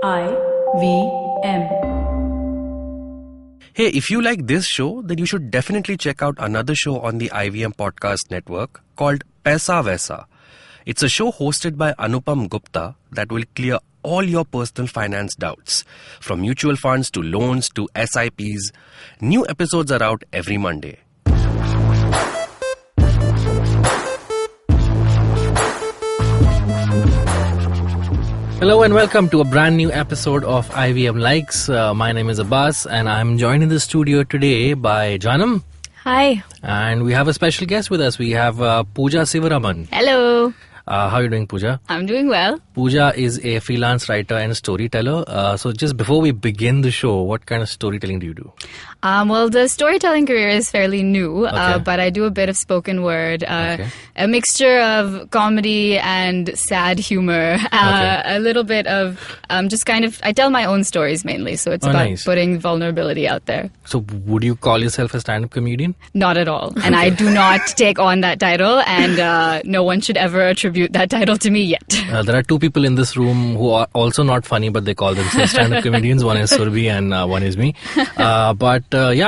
IVM. Hey, if you like this show, then you should definitely check out another show on the IVM podcast network called Paisa Vaisa. It's a show hosted by Anupam Gupta that will clear all your personal finance doubts, from mutual funds to loans to SIPs. New episodes are out every Monday. Hello and welcome to a brand new episode of IVM Likes. My name is Abbas and I'm joined in the studio today by Jaanam. Hi. And we have a special guest with us. We have Pooja Sivaraman. Hello. How are you doing, Pooja? I'm doing well. Pooja is a freelance writer and storyteller. So just before we begin the show, what kind of storytelling do you do? Well, the storytelling career is fairly new, Okay. but I do a bit of spoken word, Okay. a mixture of comedy and sad humor, Okay. a little bit of just kind of, I tell my own stories mainly, so it's Oh, about nice. putting vulnerability out there. So would you call yourself a stand-up comedian? Not at all. And I do not take on that title, and no one should ever attribute that title to me yet. There are two people in this room who are also not funny, but they call themselves stand-up comedians. One is Surbhi and one is me. But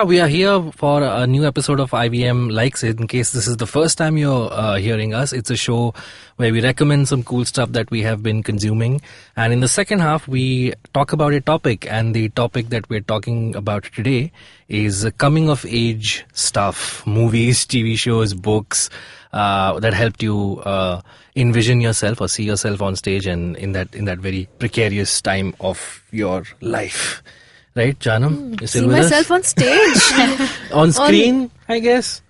we are here for a new episode of IVM Likes. In case this is the first time you're hearing us, it's a show where we recommend some cool stuff that we have been consuming. And in the second half, we talk about a topic. And the topic that we're talking about today is coming-of-age stuff, movies, TV shows, books, that helped you envision yourself or see yourself on stage and in that very precarious time of your life. Right, Jaanam? You still See with myself on stage. us? On screen, I guess?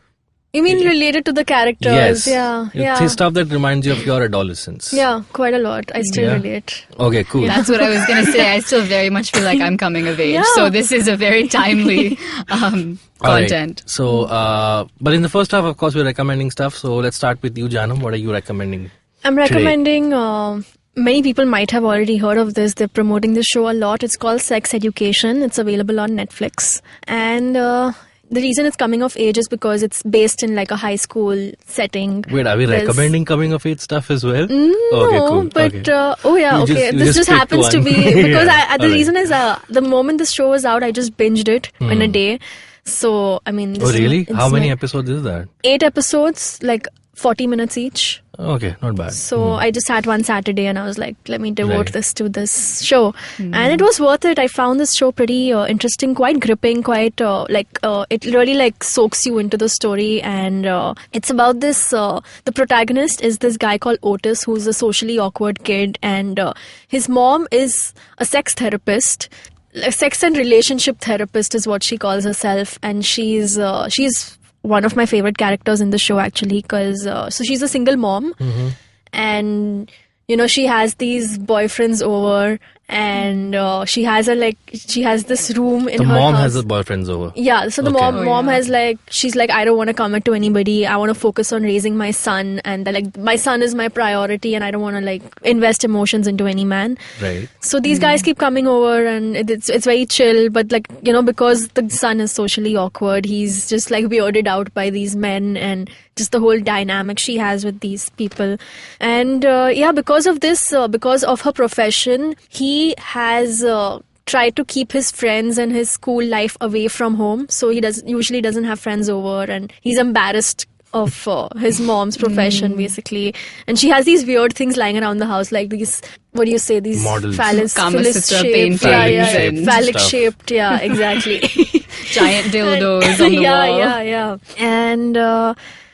You mean related to the characters? Yes. Yeah. It's stuff that reminds you of your adolescence. Yeah, quite a lot. I still Yeah. relate. Okay, cool. That's what I was going to say. I still very much feel like I'm coming of age. Yeah. So this is a very timely All right. content. So, but in the first half, of course, we're recommending stuff. So let's start with you, Jaanam. What are you recommending? I'm recommending, many people might have already heard of this. They're promoting this show a lot. It's called Sex Education. It's available on Netflix. And the reason it's coming of age is because it's based in like a high school setting. Wait, are we There's- recommending coming of age stuff as well? No, Okay, cool. but Okay. You this just just picked happens to one. be because Yeah. the Alright. reason is the moment this show was out, I just binged it in a day. So I mean, Oh, really? it's How many my- episodes is that? 8 episodes, like 40 minutes each. Okay, not bad. So I just had one Saturday and I was like, let me devote Right. this to this show. And it was worth it. I found this show pretty interesting, quite gripping, quite it really like soaks you into the story. And it's about this, the protagonist is this guy called Otis, who's a socially awkward kid. And his mom is a sex therapist. A sex and relationship therapist is what she calls herself. And she's one of my favorite characters in the show, actually, because so she's a single mom, and she has these boyfriends over, and she has this room in The her mom house. has the boyfriends over. Yeah, so the Okay. mom has she's like, I don't want to commit to anybody. I want to focus on raising my son, and my son is my priority, and I don't want to invest emotions into any man. Right. So these guys keep coming over, and it's very chill. But because the son is socially awkward, he's just weirded out by these men, and just the whole dynamic she has with these people. And because of this, because of her profession, he has tried to keep his friends and his school life away from home. So he usually doesn't have friends over, and he's embarrassed of his mom's profession, basically. And she has these weird things lying around the house, like these, what do you say, these Models. Kama Sutra shaped, paintings. phallic Stuff. shaped, yeah, exactly. Giant dildos on the wall. Yeah. And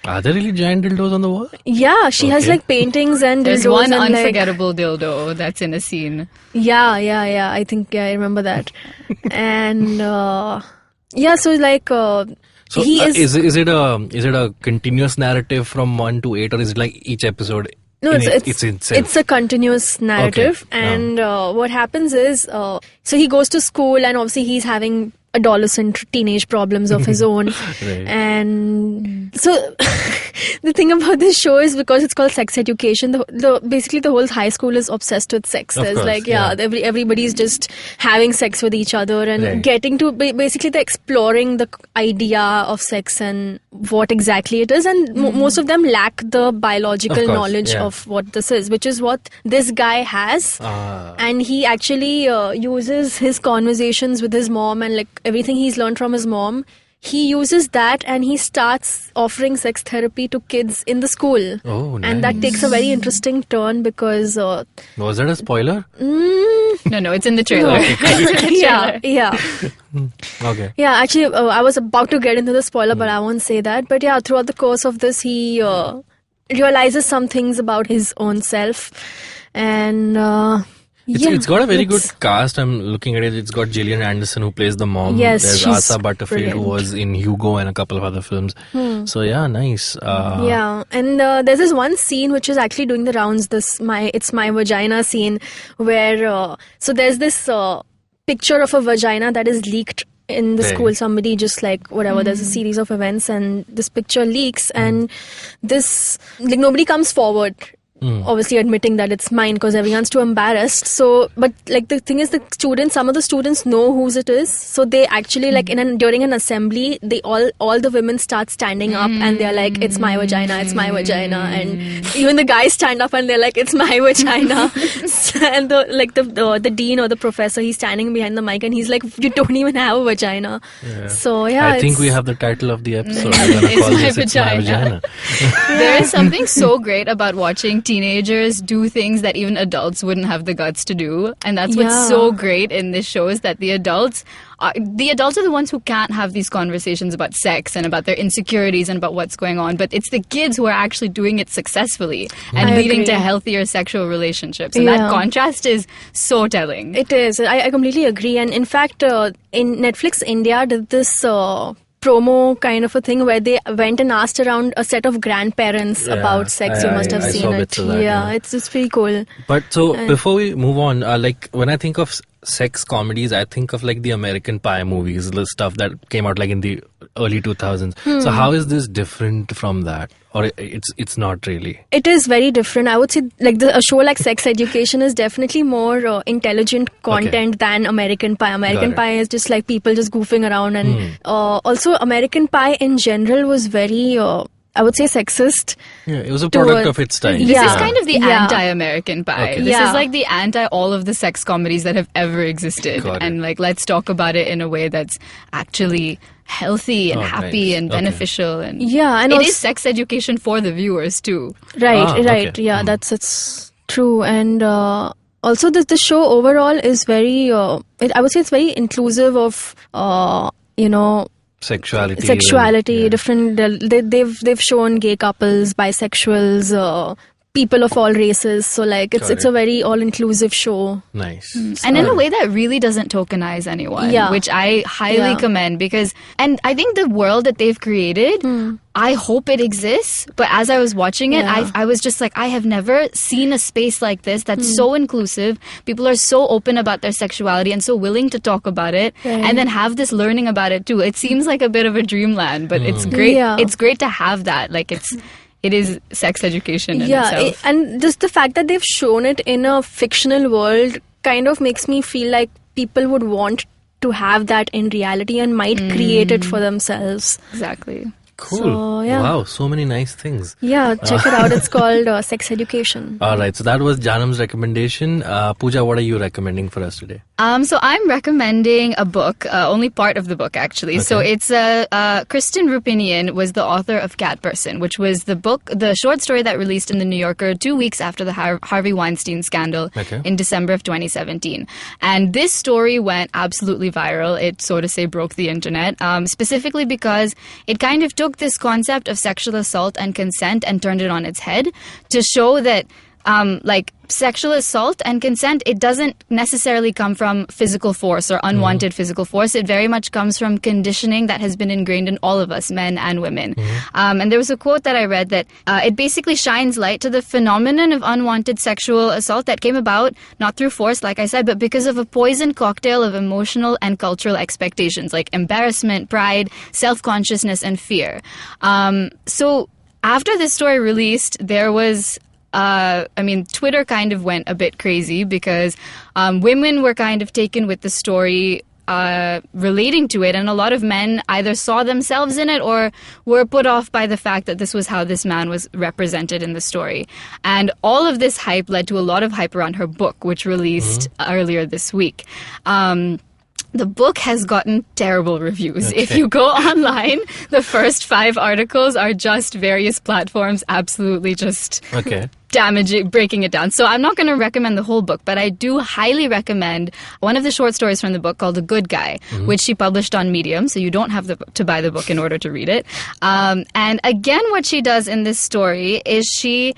Are there really giant dildos on the wall? yeah, she has Okay. paintings and There's dildos one and unforgettable dildo that's in a scene. Yeah. I think I remember that. And So he is it a continuous narrative from 1 to 8, or is it like each episode? No, in it's itself? a continuous narrative. Okay. And what happens is, so he goes to school, and obviously he's having adolescent teenage problems of his own. Right. And so the thing about this show is because it's called Sex Education, basically the whole high school is obsessed with sex. Of There's course, like, yeah. everybody's just having sex with each other and Right. getting to basically the exploring the idea of sex and what exactly it is. And most of them lack the biological Of course, knowledge yeah. of what this is, which is what this guy has. And he actually uses his conversations with his mom and like everything he's learned from his mom. He uses that and he starts offering sex therapy to kids in the school. Oh, nice. And that takes a very interesting turn because... Was that a spoiler? No, it's in the trailer. It's in the yeah, trailer. yeah. Okay. Yeah, actually, I was about to get into the spoiler, but I won't say that. But yeah, throughout the course of this, he realizes some things about his own self. And... It's got a very good cast. I'm looking at it. It's got Gillian Anderson who plays the mom. Yes, There's she's Asa Butterfield who brilliant. was in Hugo and a couple of other films. So yeah, nice. Yeah, and there's this one scene which is actually doing the rounds. It's my vagina scene, where so there's this picture of a vagina that is leaked in the Right. school. Somebody just like whatever. There's a series of events, and this picture leaks, and this like nobody comes forward. Obviously admitting that it's mine because everyone's too embarrassed. So, but like the thing is, some of the students know whose it is. So they actually like during an assembly, they all the women start standing up and they're like, "It's my vagina, it's my vagina," and even the guys stand up and they're like, "It's my vagina." And the dean or the professor, he's standing behind the mic and he's like, "You don't even have a vagina." Yeah. So yeah, I think it's- we have the title of the episode. We're gonna It's call my this "It's My vagina." Vagina." There is something so great about watching teenagers do things that even adults wouldn't have the guts to do, and that's what's Yeah. so great in this show is that the adults are the ones who can't have these conversations about sex and about their insecurities and about what's going on, but it's the kids who are actually doing it successfully and I leading to agree. healthier sexual relationships, and Yeah. that contrast is so telling. It is. I completely agree. And in fact, in Netflix India did this promo kind of a thing where they went and asked around a set of grandparents Yeah, about sex. You must have I seen saw it. bits of that, yeah. It's pretty cool. But so before we move on, like when I think of sex comedies, I think of like the American Pie movies, the stuff that came out like in the early 2000s. So how is this different from that? Or it's not really? It is very different. I would say like a show like Sex Education is definitely more intelligent content than American Pie. American it. Pie is just like people just goofing around. And also American Pie in general was very, I would say, sexist. Yeah, it was a product Towards- of its time. This Yeah. is kind of the Yeah. anti-American Pie. Okay. This Yeah. is like the anti all of the sex comedies that have ever existed. Got it. And like, let's talk about it in a way that's actually healthy and Oh, happy nice. and Okay. beneficial. And Yeah, and it also- is sex education for the viewers too. Right, Ah, right. okay. Yeah, it's true. And also the show overall is very, I would say it's very inclusive of, Sexuality. Yeah. different, they've shown gay couples, bisexuals, people of all races. So like it's Got a it. very all-inclusive show. Nice. And in a way that really doesn't tokenize anyone, Yeah. which I highly Yeah. commend because, and I think the world that they've created, I hope it exists. But as I was watching it, Yeah. I was just like, I have never seen a space like this that's so inclusive. People are so open about their sexuality and so willing to talk about it, Right. and then have this learning about it too. It seems like a bit of a dreamland, but it's great. Yeah. It's great to have that. Like it is sex education in itself. And just the fact that they've shown it in a fictional world kind of makes me feel like people would want to have that in reality and might create it for themselves. Exactly. Cool. So, yeah. Wow, so many nice things. Yeah, check it out. It's called Sex Education. All right, so that was Janam's recommendation. Pooja, what are you recommending for us today? So I'm recommending a book, only part of the book actually. So it's Kristen Rupinian was the author of Cat Person, which was the short story that released in the New Yorker 2 weeks after the Harvey Weinstein scandal in December of 2017. And this story went absolutely viral. It, so to say, broke the internet, specifically because it kind of took this concept of sexual assault and consent and turned it on its head to show that like sexual assault and consent, it doesn't necessarily come from physical force or unwanted physical force. It very much comes from conditioning that has been ingrained in all of us, men and women. And there was a quote that I read that it basically shines light to the phenomenon of unwanted sexual assault that came about not through force, like I said, but because of a poison cocktail of emotional and cultural expectations like embarrassment, pride, self-consciousness, and fear. So after this story released, there was Twitter kind of went a bit crazy because women were kind of taken with the story relating to it, and a lot of men either saw themselves in it or were put off by the fact that this was how this man was represented in the story. And all of this hype led to a lot of hype around her book, which released earlier this week. The book has gotten terrible reviews. Okay. If you go online, the first 5 articles are just various platforms absolutely just breaking it down. So I'm not going to recommend the whole book, but I do highly recommend one of the short stories from the book called The Good Guy, which she published on Medium, so you don't have to buy the book in order to read it. And again, what she does in this story is she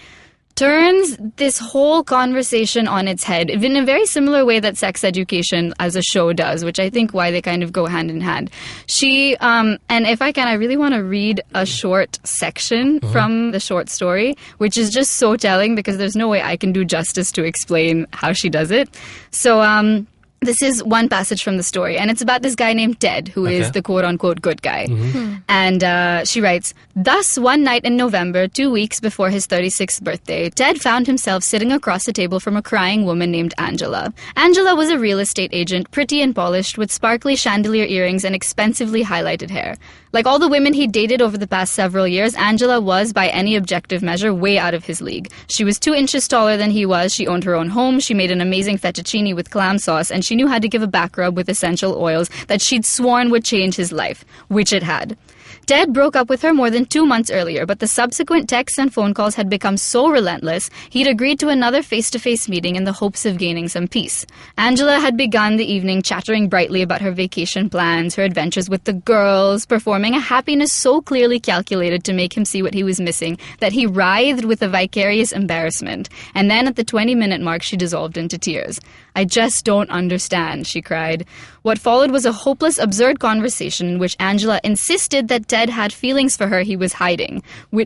turns this whole conversation on its head in a very similar way that Sex Education as a show does, which I think why they kind of go hand in hand. She, and if I can, I really want to read a short section from the short story, which is just so telling because there's no way I can do justice to explain how she does it. So, this is one passage from the story, and it's about this guy named Ted, who is the quote-unquote good guy. And she writes, "Thus, one night in November, 2 weeks before his 36th birthday, Ted found himself sitting across the table from a crying woman named Angela. Angela was a real estate agent, pretty and polished, with sparkly chandelier earrings and expensively highlighted hair. Like all the women he dated over the past several years, Angela was, by any objective measure, way out of his league. She was 2 inches taller than he was, she owned her own home, she made an amazing fettuccine with clam sauce, and she knew how to give a back rub with essential oils that she'd sworn would change his life, which it had. Ted broke up with her more than 2 months earlier, but the subsequent texts and phone calls had become so relentless, he'd agreed to another face-to-face meeting in the hopes of gaining some peace. Angela had begun the evening chattering brightly about her vacation plans, her adventures with the girls, performing a happiness so clearly calculated to make him see what he was missing that he writhed with a vicarious embarrassment. And then at the 20-minute mark, she dissolved into tears. I just don't understand, she cried. What followed was a hopeless, absurd conversation in which Angela insisted that Ted had feelings for her he was hiding,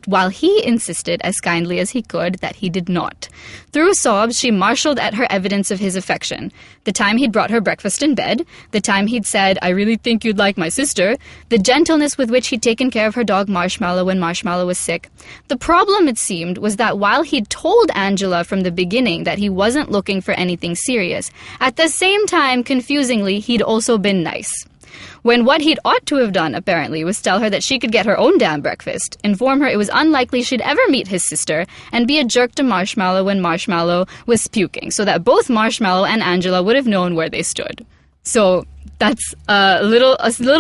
while he insisted, as kindly as he could, that he did not. Through sobs, she marshaled at her evidence of his affection. The time he'd brought her breakfast in bed, the time he'd said, "I really think you'd like my sister," the gentleness with which he'd taken care of her dog Marshmallow when Marshmallow was sick. The problem, it seemed, was that while he'd told Angela from the beginning that he wasn't looking for anything serious, at the same time, confusingly, he'd also been nice. When what he'd ought to have done, apparently, was tell her that she could get her own damn breakfast, inform her it was unlikely she'd ever meet his sister, and be a jerk to Marshmallow when Marshmallow was puking, so that both Marshmallow and Angela would have known where they stood. So that's a little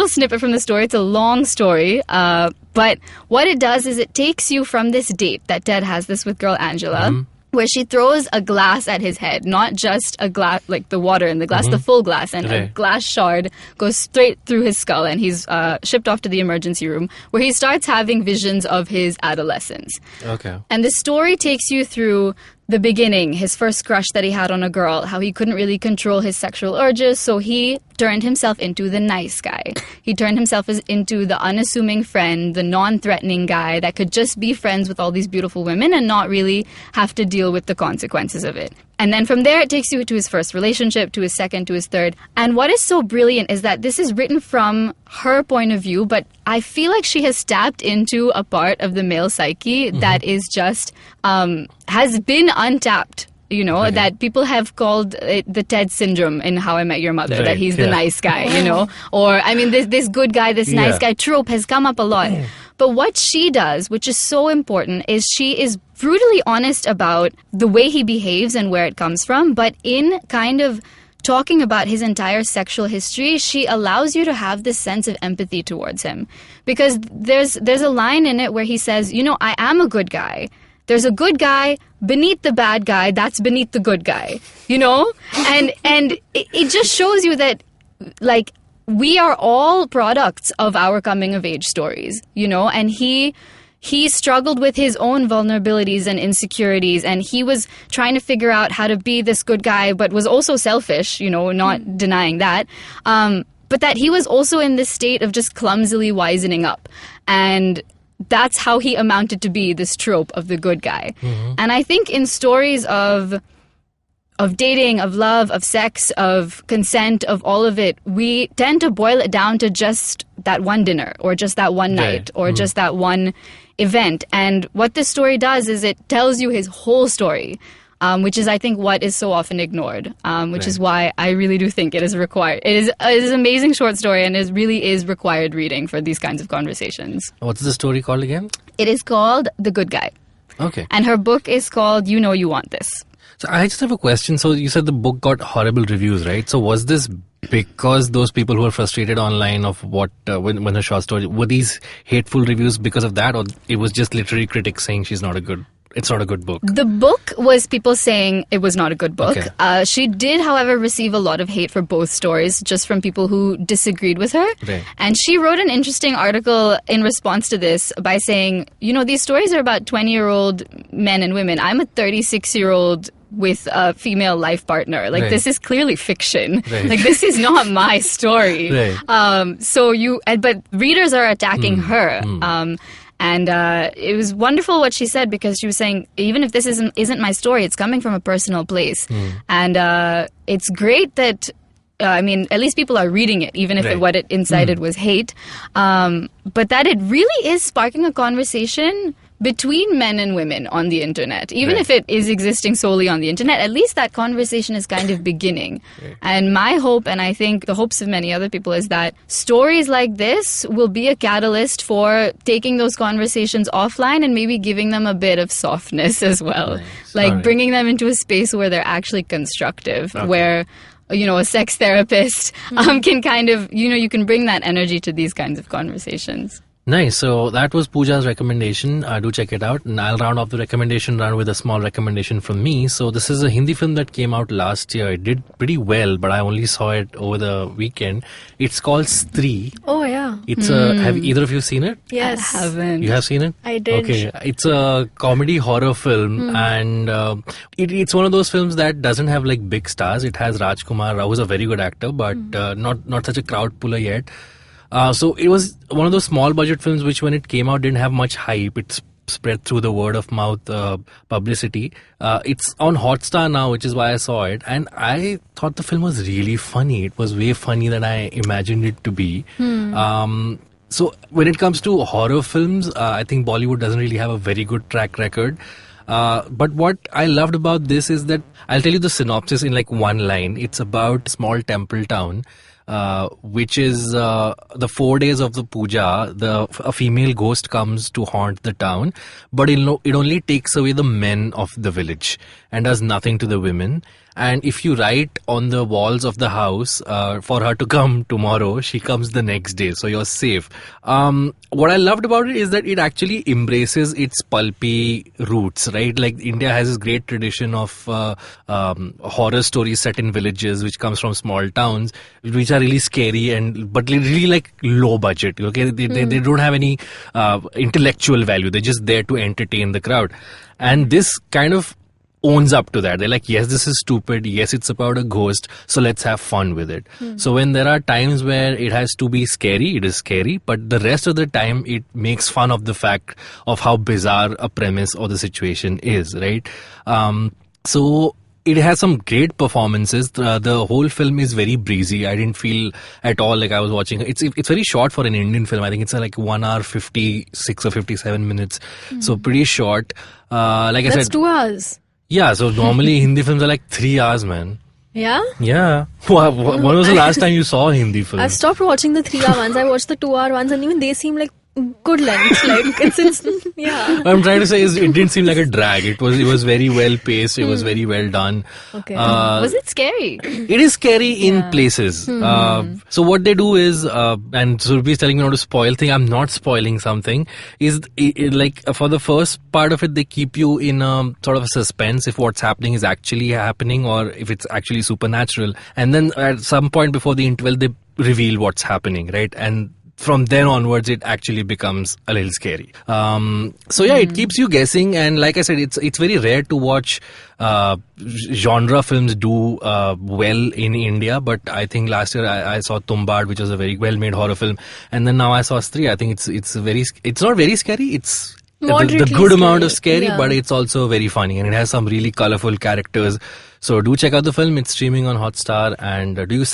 snippet from the story. It's a long story, but what it does is it takes you from this date that Ted has this with girl Angela, where she throws a glass at his head, not just a glass, like the water in the glass, the full glass, and a glass shard goes straight through his skull, and he's shipped off to the emergency room, where he starts having visions of his adolescence. Okay. And the story takes you through the beginning, his first crush that he had on a girl, how he couldn't really control his sexual urges, so he turned himself into the nice guy. He turned himself into the unassuming friend, the non-threatening guy that could just be friends with all these beautiful women and not really have to deal with the consequences of it. And then from there, it takes you to his first relationship, to his second, to his third. And what is so brilliant is that this is written from her point of view, but I feel like she has tapped into a part of the male psyche that is just, has been untapped. You know, that people have called it the Ted syndrome in How I Met Your Mother, that he's the nice guy, you know. Or, I mean, this good guy, this nice guy trope has come up a lot. But what she does, which is so important, is she is brutally honest about the way he behaves and where it comes from, but in kind of talking about his entire sexual history, she allows you to have this sense of empathy towards him. Because there's a line in it where he says, you know, I am a good guy. There's a good guy beneath the bad guy that's beneath the good guy, you know? And it just shows you that, like, we are all products of our coming of age stories, you know? And he he struggled with his own vulnerabilities and insecurities, and he was trying to figure out how to be this good guy, but was also selfish, not denying that. But that he was also in this state of just clumsily wisening up. And that's how he amounted to be this trope of the good guy. And I think in stories of dating, of love, of sex, of consent, of all of it, we tend to boil it down to just that one dinner or just that one night or just that one event. And what this story does is it tells you his whole story, which is, I think, what is so often ignored, which is why I really do think it is required. It is an amazing short story, and it really is required reading for these kinds of conversations. What's the story called again? It is called The Good Guy. Okay. And her book is called You Know You Want This. So I just have a question. So you said the book got horrible reviews, right? So was this because those people who were frustrated online of what when her short story, were these hateful reviews because of that, or it was just literary critics saying it's not a good book? The book was people saying it was not a good book. Okay. She did, however, receive a lot of hate for both stories, just from people who disagreed with her. Right. And she wrote an interesting article in response to this by saying, these stories are about 20-year-old men and women. I'm a 36-year-old with a female life partner. Like, this is clearly fiction. Right. Like, this is not my story. Right. But readers are attacking her. And it was wonderful what she said, because she was saying, even if this isn't my story, it's coming from a personal place. And it's great that, at least people are reading it, even if what it incited was hate. But that it really is sparking a conversation between men and women on the internet. Even if it is existing solely on the internet, at least that conversation is kind of beginning. And my hope, and I think the hopes of many other people, is that stories like this will be a catalyst for taking those conversations offline and maybe giving them a bit of softness as well. Like bringing them into a space where they're actually constructive, where a sex therapist can kind of, you can bring that energy to these kinds of conversations. Nice. So that was Pooja's recommendation. Do check it out. And I'll round off the recommendation round with a small recommendation from me. So this is a Hindi film that came out last year. It did pretty well, but I only saw it over the weekend. It's called Stree. Oh, yeah. It's have either of you seen it? Yes. I haven't. You have seen it? I did. Okay. It's a comedy horror film, and it's one of those films that doesn't have like big stars. It has Rajkumar Rao, who's a very good actor, but not such a crowd puller yet. So it was one of those small budget films which, when it came out, didn't have much hype. It spread through the word of mouth publicity. It's on Hotstar now, which is why I saw it. And I thought the film was really funny. It was way funny than I imagined it to be. So when it comes to horror films, I think Bollywood doesn't really have a very good track record. But what I loved about this is that I'll tell you the synopsis in like one line. It's about a small temple town, which is the 4 days of the puja. A female ghost comes to haunt the town, but it only takes away the men of the village and does nothing to the women. And if you write on the walls of the house for her to come tomorrow, she comes the next day, so you're safe. What I loved about it is that it actually embraces its pulpy roots, right? Like, India has this great tradition of horror stories set in villages, which comes from small towns, which are really scary but really like low budget. Okay, they don't have any intellectual value. They're just there to entertain the crowd, and this kind of owns up to that. They're like, yes, this is stupid. Yes, it's about a ghost. So let's have fun with it. So when there are times where it has to be scary, it is scary. But the rest of the time, it makes fun of the fact of how bizarre a premise or the situation is, right? So it has some great performances. The whole film is very breezy. I didn't feel at all like I was watching. It's very short for an Indian film. I think it's like 1 hour 56 or 57 minutes. So pretty short. Like I said, That's 2 hours. Yeah, so normally Hindi films are like 3 hours, man. Yeah? Yeah. When was the last time you saw a Hindi film? I've stopped watching the 3 hour ones. I watched the 2 hour ones, and even they seem like good length. Like, it's yeah. What I'm trying to say is it didn't seem like a drag. It was very well paced. It was very well done. Okay. Was it scary? It is scary in places. So what they do is, and Surabhi is telling me not to spoil thing. I'm not spoiling something. Is like for the first part of it, they keep you in a sort of a suspense if what's happening is actually happening or if it's actually supernatural. And then at some point before the interval, they reveal what's happening, right? And from then onwards, it actually becomes a little scary. So yeah, it keeps you guessing. And like I said, it's very rare to watch genre films do well in India. But I think last year I saw Tumbad, which was a very well-made horror film, and then now I saw Stree. I think it's not very scary. It's the good amount of scary, but it's also very funny, and it has some really colorful characters. So do check out the film. It's streaming on Hotstar. And do you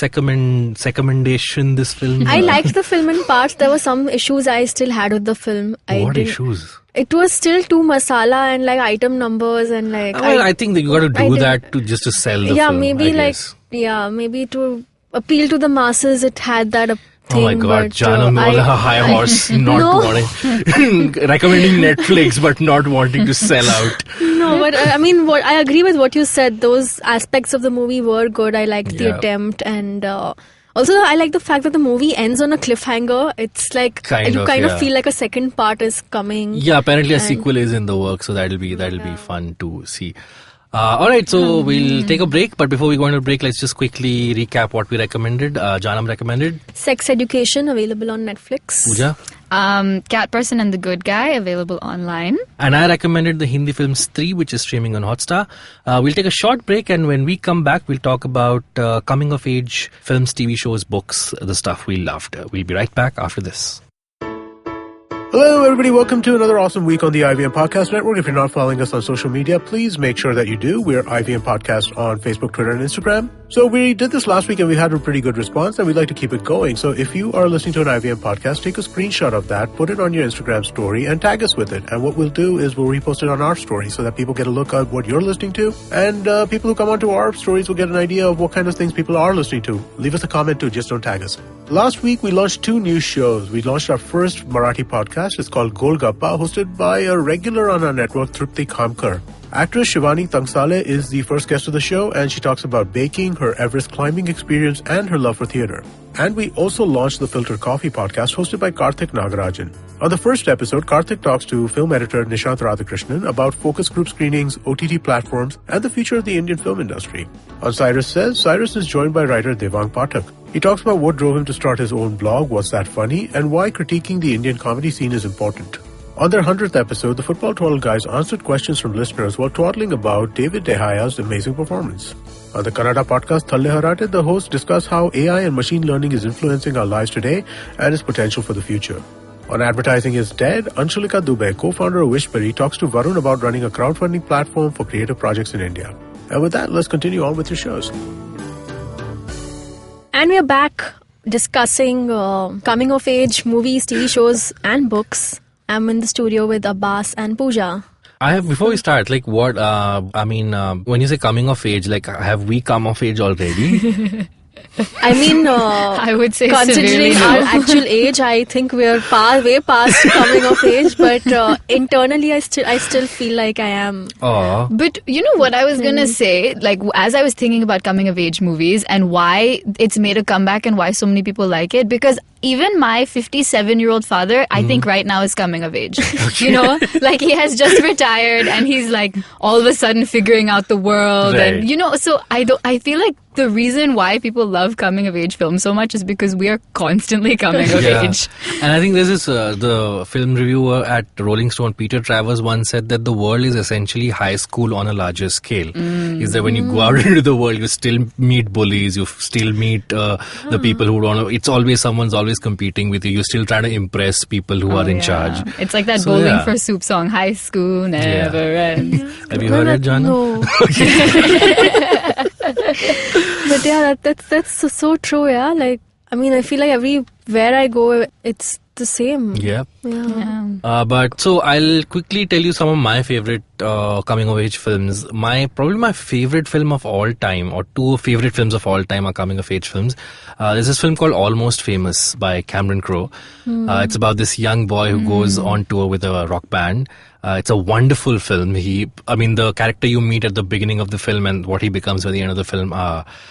recommendation this film? I liked the film in parts. There were some issues I still had with the film. What issues? It was still too masala and like item numbers and like. Well, I think that you got to do that to sell the film. Yeah, maybe to appeal to the masses. It had that thing. Oh my God, Jaanam on a high horse, not wanting, recommending Netflix but not wanting to sell out. No, but I mean, I agree with what you said. Those aspects of the movie were good. I liked the attempt, and also I like the fact that the movie ends on a cliffhanger. It's like you kind of feel like a second part is coming. Yeah, apparently a sequel is in the works, so that'll be fun to see. Alright, so we'll take a break, but before we go into a break, let's just quickly recap what we recommended. Jaanam recommended Sex Education, available on Netflix. Pooja? Cat Person and the Good Guy, available online. And I recommended the Hindi film Stree, which is streaming on Hotstar. We'll take a short break, and when we come back, we'll talk about coming of age films, TV shows, books, the stuff we loved. We'll be right back after this. Hello, everybody. Welcome to another awesome week on the IVM Podcast Network. If you're not following us on social media, please make sure that you do. We're IVM Podcast on Facebook, Twitter, and Instagram. So we did this last week and we had a pretty good response, and we'd like to keep it going. So if you are listening to an IVM podcast, take a screenshot of that, put it on your Instagram story, and tag us with it. And what we'll do is we'll repost it on our story so that people get a look at what you're listening to. And people who come onto our stories will get an idea of what kind of things people are listening to. Leave us a comment too, just don't tag us. Last week, we launched 2 new shows. We launched our first Marathi podcast. It's called Golgappa, hosted by a regular on our network, Trupti Kamkar. Actress Shivani Tangsale is the first guest of the show, and she talks about baking, her Everest climbing experience, and her love for theater. And we also launched the Filter Coffee podcast, hosted by Karthik Nagarajan. On the first episode, Karthik talks to film editor Nishant Radhakrishnan about focus group screenings, OTT platforms, and the future of the Indian film industry. On Cyrus Says, Cyrus is joined by writer Devang Pathak. He talks about what drove him to start his own blog, What's That Funny, and why critiquing the Indian comedy scene is important. On their 100th episode, the Football Twaddle guys answered questions from listeners while twaddling about David De Gea's amazing performance. On the Kannada podcast Thalle Harate, the hosts discuss how AI and machine learning is influencing our lives today and its potential for the future. On Advertising is Dead, Anshulika Dubey, co-founder of Wishberry, talks to Varun about running a crowdfunding platform for creative projects in India. And with that, let's continue on with your shows. And we're back discussing coming of age movies, TV shows, and books. I'm in the studio with Abbas and Pooja. Before we start, like what, when you say coming of age, like have we come of age already? I mean, I would say considering our actual age, I think we're way past coming of age. But internally, I still feel like I am. Aww. But you know what I was gonna say? Like, as I was thinking about coming of age movies and why it's made a comeback and why so many people like it, because even my 57-year-old father, I think right now is coming of age. You know, like he has just retired and he's like all of a sudden figuring out the world, and you know. So I feel like the reason why people love coming of age films so much is because we are constantly coming of age. And I think this is the film reviewer at Rolling Stone, Peter Travers, once said that the world is essentially high school on a larger scale. Is that when you go out into the world, you still meet bullies, you still meet the people who don't know. It's always someone's always competing with you. You're still trying to impress people who are in charge. It's like that Bowling for Soup song, high school never ends. Have you heard it, Jaanam? No. But yeah, that's so true, yeah. Like, I mean, I feel like everywhere I go, it's the same. Yeah. But so I'll quickly tell you some of my favorite coming of age films. Probably my favorite film of all time, or 2 favorite films of all time, are coming of age films. There's this film called Almost Famous by Cameron Crowe. It's about this young boy who goes on tour with a rock band. It's a wonderful film. The character you meet at the beginning of the film and what he becomes at the end of the film,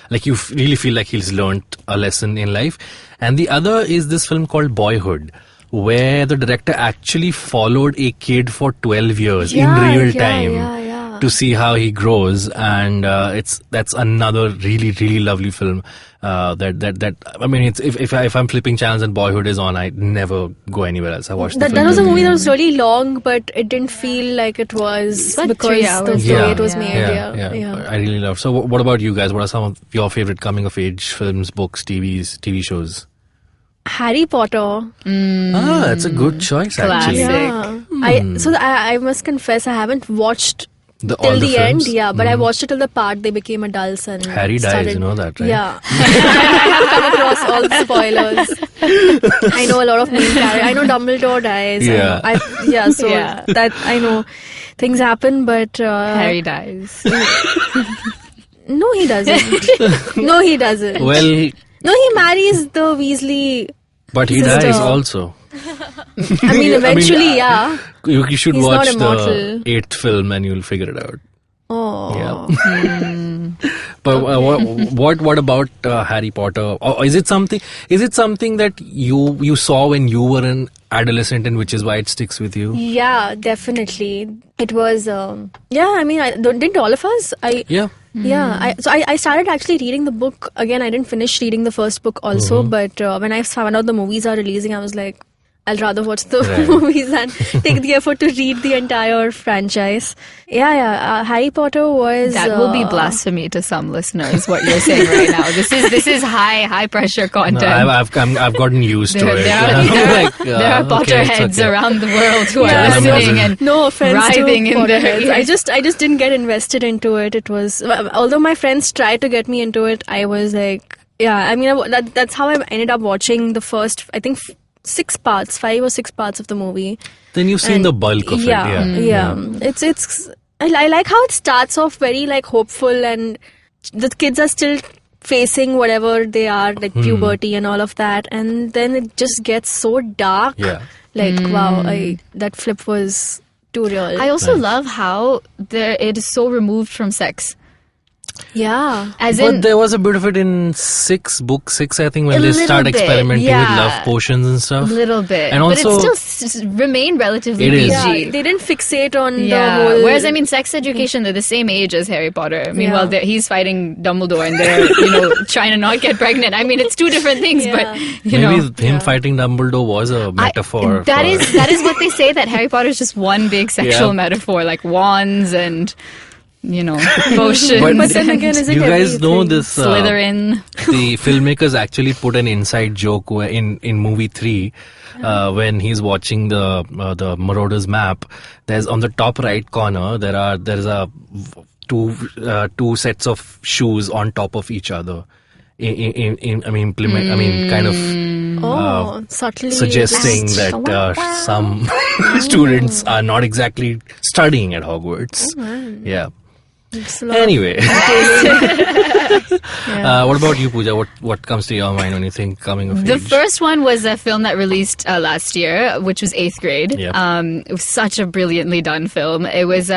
like you really feel like he's learned a lesson in life. And the other is this film called Boyhood, where the director actually followed a kid for 12 years in real time. to see how he grows, and that's another really, really lovely film. That I mean, it's if I'm flipping channels and Boyhood is on, I never go anywhere else. I watch the film. That was a movie that was really long, but it didn't feel like it was like because 3 hours. the way it was made. Yeah. I really love. So, what about you guys? What are some of your favorite coming of age films, books, TV shows? Harry Potter. That's a good choice, actually. Classic. I must confess, I haven't watched All till the end, films? but I watched it till the part they became adults and Harry dies, you know that, right? Yeah. I have come across all the spoilers. I know a lot of main characters. I know Dumbledore dies. Yeah. That I know things happen, but Harry dies. No, he doesn't. No, he doesn't. Well, No, he marries the Weasley. but he Sister. dies also. I mean, eventually, yeah. You should He's watch not the immortal. 8th film and you'll figure it out. Oh. Yeah. But what about Harry Potter? Or is it something that you saw when you were an adolescent, and which is why it sticks with you? Yeah, definitely. It was. I mean, didn't all of us? Yeah. Yeah, I started actually reading the book again. I didn't finish reading the first book also, but when I found out the movies are releasing, I was like, I'll rather watch the movies and take the effort to read the entire franchise. Harry Potter was... That will be blasphemy to some listeners, what you're saying right now. This is high pressure content. No, I've gotten used to it. There are Potterheads around the world who are listening and no offense writhing to in their Potterheads. ears. I just didn't get invested into it. It was... Although my friends tried to get me into it, I was like... Yeah, I mean, that's how I ended up watching the first, I think... 5 or 6 parts of the movie. Then you've seen the bulk of it. Yeah. It's I like how it starts off very like hopeful, and the kids are still facing whatever they are, like puberty and all of that, and then it just gets so dark. Yeah. Like wow, that flip was too real. I also love how it is so removed from sex. Yeah. But there was a bit of it in book 6, I think, when they start experimenting with love potions and stuff. A little bit. And also, but it still remained relatively it is. PG. Yeah, they didn't fixate on the whole... Whereas, I mean, sex education, they're the same age as Harry Potter. Meanwhile, he's fighting Dumbledore and they're, trying to not get pregnant. I mean, it's two different things, but, maybe him fighting Dumbledore was a metaphor. That is what they say, that Harry Potter is just one big sexual metaphor, like wands and... potions. But then again, is it you guys know everything? this? Slytherin. The filmmakers actually put an inside joke where in movie 3, when he's watching the Marauder's map. There's on the top right corner there's a two sets of shoes on top of each other. Subtly suggesting that some students are not exactly studying at Hogwarts. Yeah. Anyway, what about you, Pooja? What comes to your mind when you think coming of age? The first one was a film that released last year, which was 8th grade. Yep. It was such a brilliantly done film. It was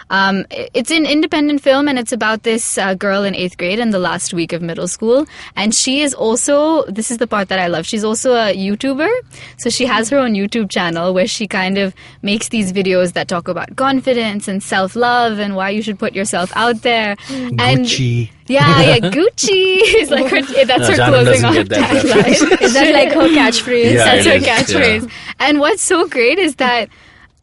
it's an independent film, and it's about this girl in 8th grade in the last week of middle school. And she is also, this is the part that I love, she's also a YouTuber. So she has her own YouTube channel where she kind of makes these videos that talk about confidence and self-love and why you should put yourself out there. Gucci. Yeah, Gucci is like that's her Jaanam closing doesn't off get that tagline. Is that like her catchphrase? Yeah, That's it her is, catchphrase. yeah. And what's so great is that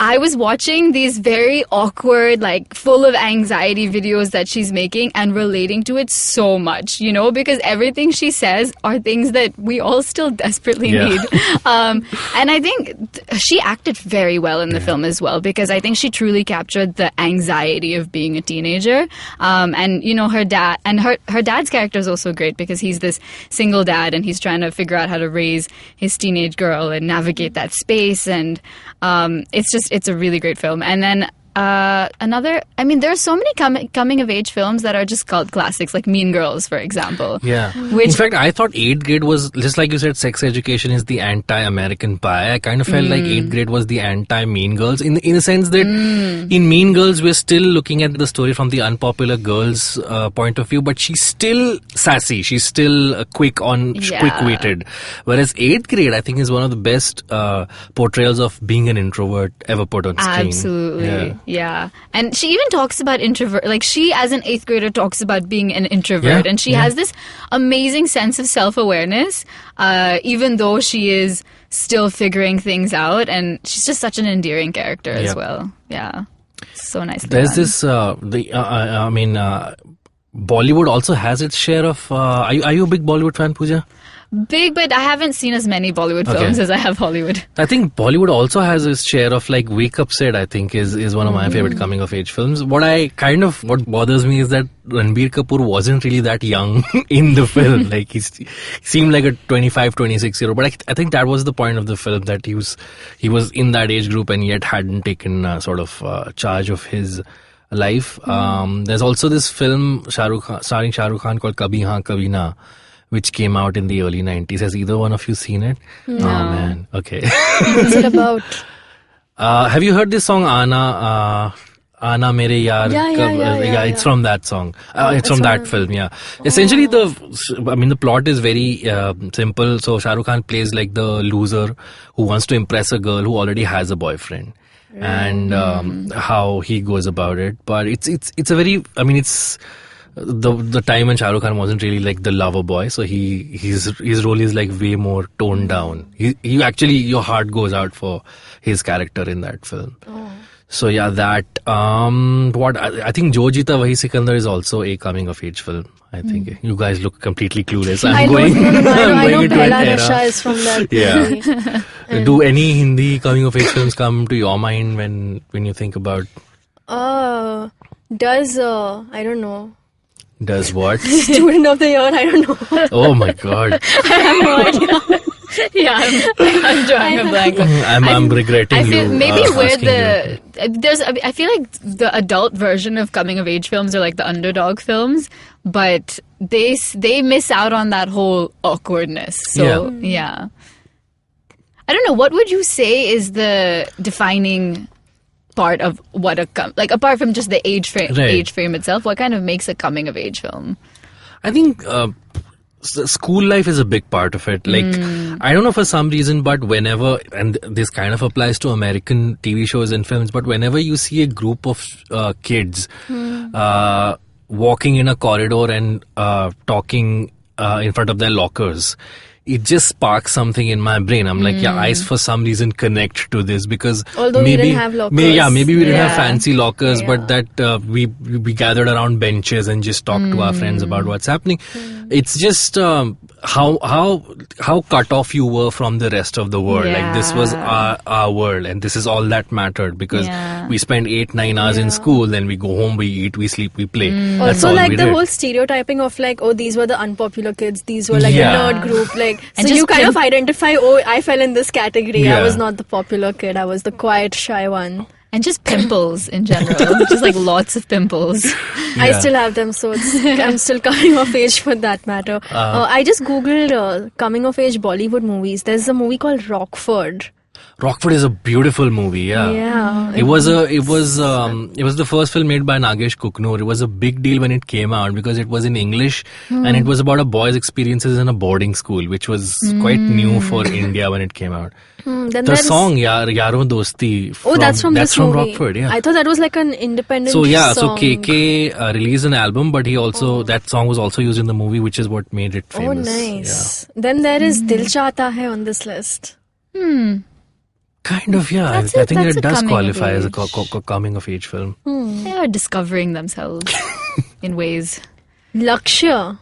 I was watching these very awkward, like full of anxiety videos that she's making and relating to it so much, because everything she says are things that we all still desperately need. And I think she acted very well in the film as well, because I think she truly captured the anxiety of being a teenager. And her dad, and her dad's character is also great because he's this single dad and he's trying to figure out how to raise his teenage girl and navigate that space. And it's a really great film. And then there are so many coming of age films that are just cult classics, like Mean Girls, for example. Yeah. In fact, I thought 8th grade was, just like you said, sex education is the anti-American Pie. I kind of felt like 8th grade was the anti-Mean Girls in the sense that in Mean Girls, we're still looking at the story from the unpopular girl's point of view, but she's still sassy. She's still quick-witted. Whereas 8th grade, I think, is one of the best portrayals of being an introvert ever put on screen. Absolutely. Yeah. Yeah. And she even talks about introvert. Like, she as an 8th grader talks about being an introvert. And she has this amazing sense of self-awareness, even though she is still figuring things out. And she's just such an endearing character as well. Yeah. So nicely There's done. this, Bollywood also has its share of... Are you a big Bollywood fan, Pooja? Big, but I haven't seen as many Bollywood films as I have Hollywood. I think Bollywood also has its share of like Wake Up Sid, I think is one of my favorite coming of age films. What bothers me is that Ranbir Kapoor wasn't really that young in the film. Like he seemed like a 25, 26 year old. But I think that was the point of the film, that he was in that age group and yet hadn't taken charge of his life. There's also this film starring Shah Rukh Khan called Kabhi Haan Kabhi Na, which came out in the early 90s. Has either one of you seen it? No. Oh man, okay. What's it about? Have you heard this song Aana Mere Yaar? Yeah. It's from that song. It's from that film, yeah. Essentially the plot is very simple. So Shah Rukh Khan plays like the loser who wants to impress a girl who already has a boyfriend. And how he goes about it. But it's a very, it's the time when Shah Rukh Khan wasn't really like the lover boy, so his role is like way more toned down. He actually, your heart goes out for his character in that film. So yeah, that I think Jo Jeeta Wahi Sikandar is also a coming of age film. I think you guys look completely clueless. I know into an Pehla era. Nasha is from that movie. Do any Hindi coming of age films come to your mind when you think about? I don't know. Does what? Student of the Year, I don't know. Oh my god. I have no idea. Yeah, I'm drawing a blank. I'm regretting I feel you. maybe where asking I feel like the adult version of coming of age films are like the underdog films, but they miss out on that whole awkwardness. So yeah. I don't know, what would you say is the defining part of what apart from just the age frame itself, what kind of makes a coming of age film? I think school life is a big part of it. Like, I don't know, for some reason, but whenever, and this kind of applies to American TV shows and films, but whenever you see a group of kids walking in a corridor and talking in front of their lockers, it just sparks something in my brain. I'm like, I for some reason connect to this, because although we didn't have lockers. Maybe we didn't have fancy lockers, but that we gathered around benches and just talked to our friends about what's happening. It's just how cut off you were from the rest of the world. Like, this was our world, and this is all that mattered, because we spend 8-9 hours in school, then we go home, we eat, we sleep, we play. That's also, all like we the did. whole stereotyping of like, oh, these were the unpopular kids, these were like the nerd group, like, And so just you kind of identify, oh, I fell in this category. Yeah. I was not the popular kid, I was the quiet, shy one. And just pimples in general. Just like lots of pimples. I still have them, so I'm still coming of age for that matter. I just googled coming of age Bollywood movies. There's a movie called Rockford. Rockford is a beautiful movie, Yeah. It was the first film made by Nagesh Kuknur. It was a big deal when it came out, because it was in English and it was about a boy's experiences in a boarding school, which was quite new for India when it came out. Then The song Yaro Dosti. That's from this movie. Rockford, yeah. I thought that was like an independent So song. KK released an album, but he also that song was also used in the movie, which is what made it famous. Oh, nice. Then there is Dil Chahta Hai on this list. Kind of, yeah. That's I think that's it a does coming qualify of as a age. coming of age film. They are discovering themselves in ways. Lakshya.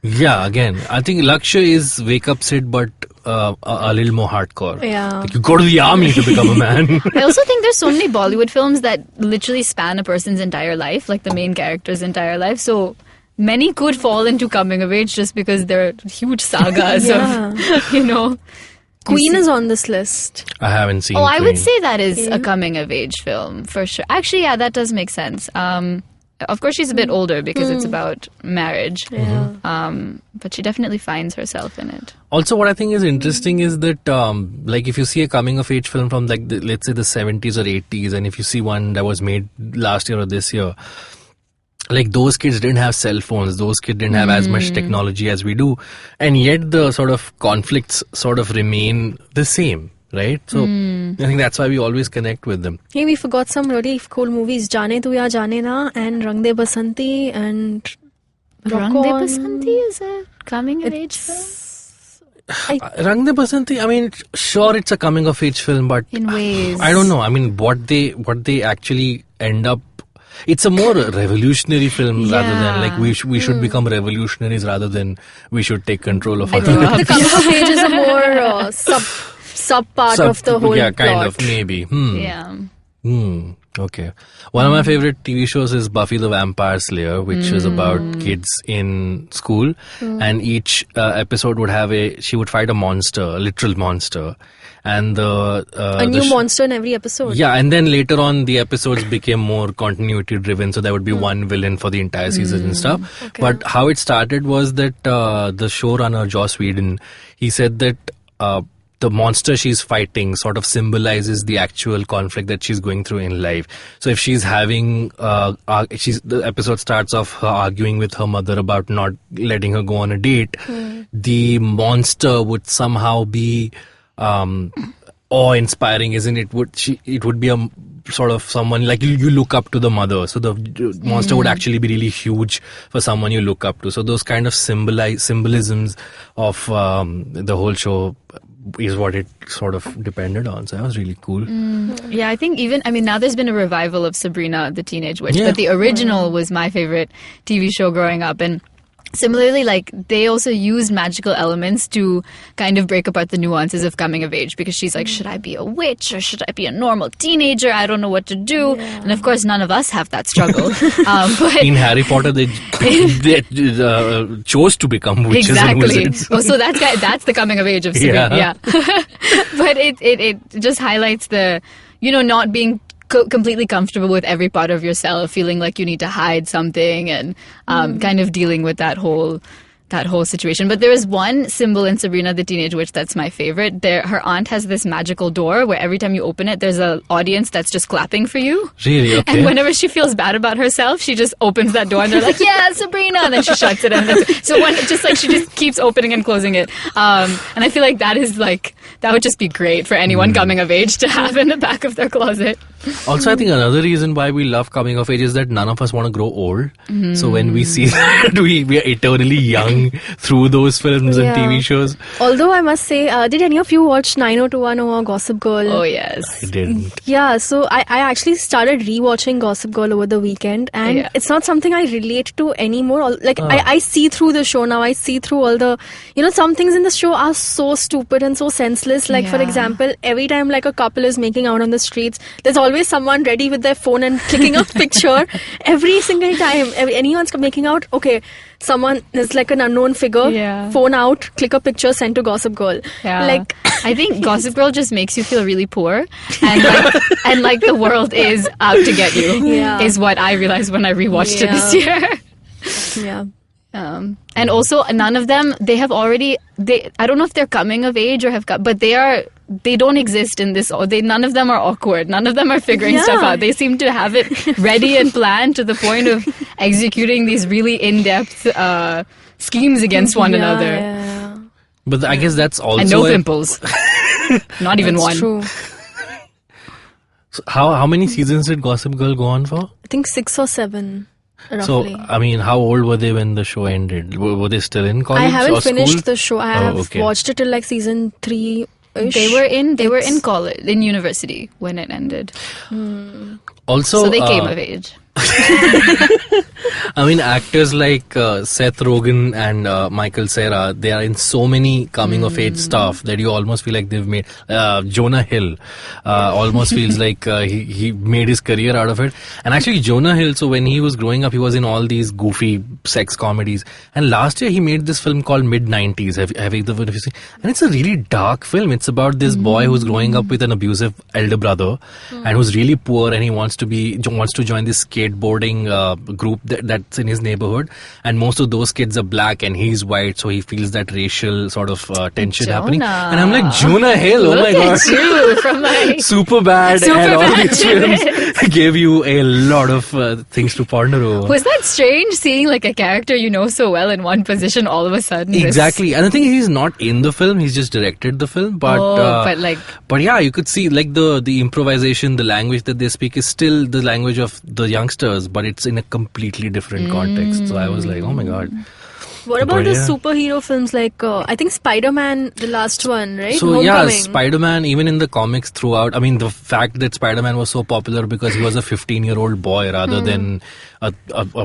Yeah, again, I think Lakshya is Wake Up Sid, but a little more hardcore. Yeah. Like, you go to the army to become a man. I also think there's so many Bollywood films that literally span a person's entire life, like the main character's entire life. So many could fall into coming of age just because they're huge sagas of, Queen is on this list. I haven't seen I would Queen. say that is a coming of age film for sure. Actually, yeah, that does make sense. Of course, she's a bit older because it's about marriage. But she definitely finds herself in it. Also, what I think is interesting is that, like, if you see a coming of age film from, like, let's say the 70s or 80s, and if you see one that was made last year or this year, like, those kids didn't have cell phones, those kids didn't have as much technology as we do, and yet the sort of conflicts sort of remain the same. right? So I think that's why we always connect with them. Hey, we forgot some really cool movies. Jaane Tu Ya Jaane Na and Rang De Basanti and Rang De Basanti is a coming of age film? Rang De Basanti, I mean, sure, it's a coming of age film, but In ways. I don't know. I mean, what they actually end up. It's a more revolutionary film rather than like we should become revolutionaries rather than we should take control of I our think lives. the coming of age is a more sub part of the whole yeah, kind plot. of, maybe. Yeah. Okay. One of my favorite TV shows is Buffy the Vampire Slayer, which is about kids in school, and each episode would have she would fight a monster, a literal monster, and A new monster in every episode. Yeah, and then later on the episodes became more continuity driven, so there would be one villain for the entire season and stuff. Okay. But how it started was that the showrunner Joss Whedon, he said that the monster she's fighting sort of symbolizes the actual conflict that she's going through in life. So if she's having, the episode starts off her arguing with her mother about not letting her go on a date, the monster would somehow be awe-inspiring, isn't it? It would be a sort of someone like you look up to the mother. So the monster would actually be really huge for someone you look up to. So those kind of symbolisms of the whole show is what it sort of depended on. So that was really cool. Yeah, I think now there's been a revival of Sabrina the Teenage Witch, Yeah. but the original was my favorite TV show growing up. And similarly, like, they also used magical elements to kind of break apart the nuances of coming of age, because she's like, should I be a witch or should I be a normal teenager? I don't know what to do. And of course, none of us have that struggle. But In Harry Potter, they chose to become witches and exactly. wizards. Oh, so that's the coming of age of Sabrina. Yeah. Yeah. But it just highlights the, not being completely comfortable with every part of yourself, feeling like you need to hide something, and kind of dealing with that whole situation. But there is one symbol in Sabrina the Teenage Witch that's my favorite. Her aunt has this magical door where every time you open it, there's an audience that's just clapping for you. Really? Okay. And whenever she feels bad about herself, she just opens that door and they're like, yeah, Sabrina. And then she shuts it. So she just keeps opening and closing it. And I feel like that would just be great for anyone coming of age to have in the back of their closet. Also, I think another reason why we love coming of age is that none of us want to grow old. So when we see that, we are eternally young through those films and TV shows. Although I must say, did any of you watch 90210 or Gossip Girl? Oh, yes. I didn't. Yeah, so I actually started rewatching Gossip Girl over the weekend, and it's not something I relate to anymore. Like, I see through the show now. I see through all the, some things in the show are so stupid and so senseless. Like, for example, every time like a couple is making out on the streets, there's always someone ready with their phone and clicking a picture. Every single time anyone's making out, okay, someone is like an unknown figure, phone out, click a picture, send to Gossip Girl. Yeah. Like, I think Gossip Girl just makes you feel really poor, and like the world is out to get you. Yeah. Is what I realized when I rewatched it this year. yeah. And also, none of them, I don't know if they're coming of age or but they don't exist in this. None of them are awkward. None of them are figuring stuff out. They seem to have it ready and planned to the point of executing these really in-depth schemes against one another. Yeah. But I guess that's also And no pimples. Not even That's one. true. So how many seasons did Gossip Girl go on for? I think 6 or 7. So, Roughly. I mean, how old were they when the show ended? Were they still in college I haven't or finished school? the show. I have watched it till like season 3. They were in college, in university when it ended. Also, So they came of age. I mean, actors like Seth Rogen and Michael Cera, they are in so many coming-of-age stuff that you almost feel like they've made... Jonah Hill almost feels like he made his career out of it. And actually, Jonah Hill, so when he was growing up, he was in all these goofy sex comedies. And last year, he made this film called Mid-90s. Have either of you seen? And it's a really dark film. It's about this boy who's growing up with an abusive elder brother and who's really poor, and he wants to join this skate skateboarding group that's in his neighborhood, and most of those kids are black and he's white, so he feels that racial sort of tension happening. And I'm like, Jonah Hill, oh my god, you from like Superbad and all these films gave you a lot of things to ponder over. Was that strange seeing like a character you know so well in one position all of a sudden? Exactly. And the thing is, he's not in the film, he's just directed the film, but yeah, you could see like the improvisation, the language that they speak is still the language of the youngsters, but it's in a completely different context. So I was like, oh my god. What about the superhero films like, I think Spider-Man, the last one, right? So yeah, Spider-Man, even in the comics throughout, I mean, the fact that Spider-Man was so popular because he was a 15-year-old boy rather than a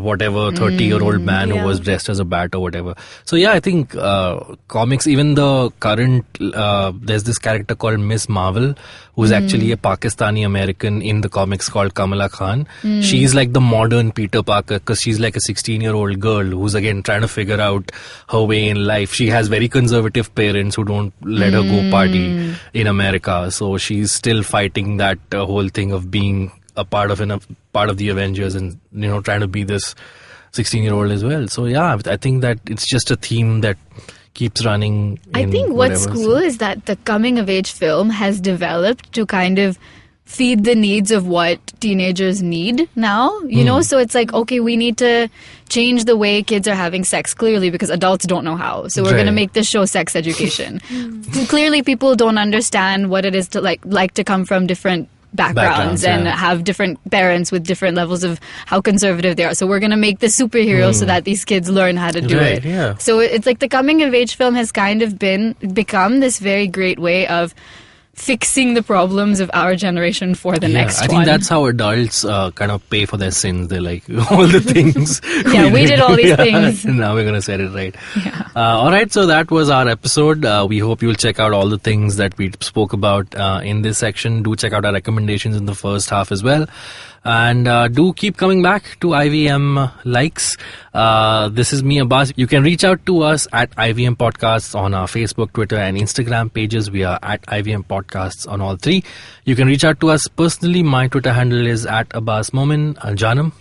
whatever 30-year-old man who was dressed as a bat or whatever. So yeah, I think comics, even the current, there's this character called Miss Marvel, who's actually a Pakistani American in the comics called Kamala Khan. She's like the modern Peter Parker because she's like a 16-year-old girl who's again trying to figure out her way in life. She has very conservative parents who don't let her go party in America, so she's still fighting that whole thing of being a part of the Avengers and trying to be this 16-year-old as well. So yeah, I think that it's just a theme that keeps running. I think what's cool is that the coming of age film has developed to kind of feed the needs of what teenagers need now, so it's like, okay, we need to change the way kids are having sex, clearly, because adults don't know how, so we're going to make this show sex education. Clearly people don't understand what it is to like to come from different backgrounds and have different parents with different levels of how conservative they are, so we're going to make the superhero so that these kids learn how to do it. So it's like the coming of age film has kind of become this very great way of fixing the problems of our generation for the next one. I think that's how adults kind of pay for their sins. They're like, all the things. We did all these things. Now we're going to set it right. Alright, so that was our episode. We hope you'll check out all the things that we spoke about in this section. Do check out our recommendations in the first half as well. And do keep coming back to IVM Likes. This is me, Abbas. You can reach out to us at IVM Podcasts on our Facebook, Twitter and Instagram pages. We are at IVM Podcasts on all three. You can reach out to us personally. My Twitter handle is at Abbas Momin. Janam?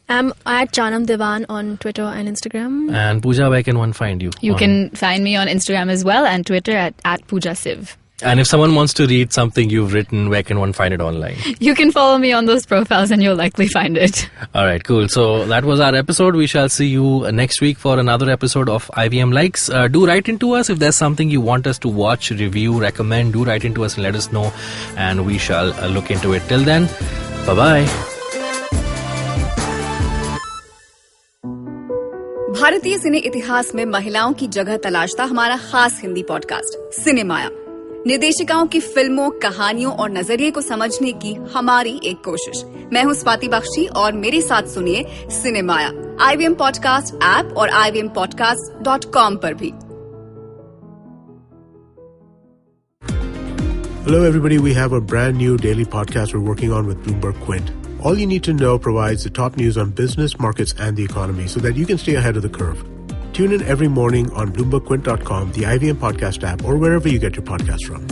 I'm at Jaanam Devan on Twitter and Instagram. And Pooja, where can one find you? You can find me on Instagram as well and Twitter at Pooja Siv. And if someone wants to read something you've written, where can one find it online? You can follow me on those profiles and you'll likely find it. Alright, cool. So that was our episode. We shall see you next week for another episode of IVM Likes. Do write into us if there's something you want us to watch, review, recommend. Do write into us and let us know, and we shall look into it. Till then, bye-bye. भारतीय सिने इतिहास में महिलाओं की जगह तलाशता हमारा खास Hindi podcast सिनेमाया। निर्देशिकाओं की फिल्मों, कहानियों और नजरिए को समझने की हमारी एक कोशिश। मैं हूं स्वाति बख्शी और मेरे साथ सुनिए सिनेमाया IVM पॉडकास्ट ऐप और ivmpodcast.com पर भी। Hello everybody, we have a brand new daily podcast we're working on with Bloomberg Quint. All you need to know provides the top news on business, markets, and the economy so that you can stay ahead of the curve. Tune in every morning on BloombergQuint.com, the IVM Podcast app, or wherever you get your podcasts from.